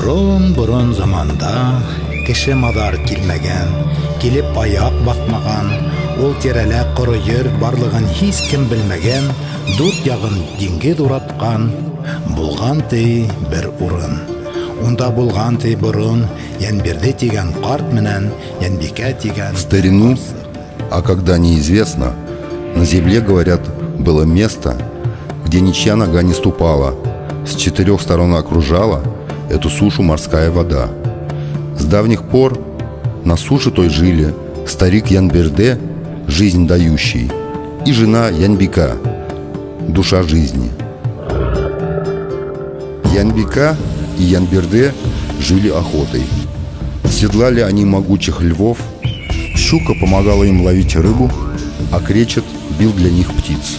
Борон заманда кеше мадар килмәгән, килеп аяк бакмаган, ул тирәлә корыер барлыгын һич кем белмәгән, дүрт ягын диңгез ураткан, булган ти бер урын. Унда булган ти борын, Янберде тигән карт менән Янбикә тигән. В старину, а когда неизвестно, на земле, говорят, было место, где ничья нога не ступала, с четырех сторон окружала эту сушу морская вода. С давних пор на суше той жили старик Янберде, жизнь дающий, и жена Янбика, душа жизни. Янбика и Янберде жили охотой. Седлали они могучих львов, щука помогала им ловить рыбу, а кречет бил для них птиц.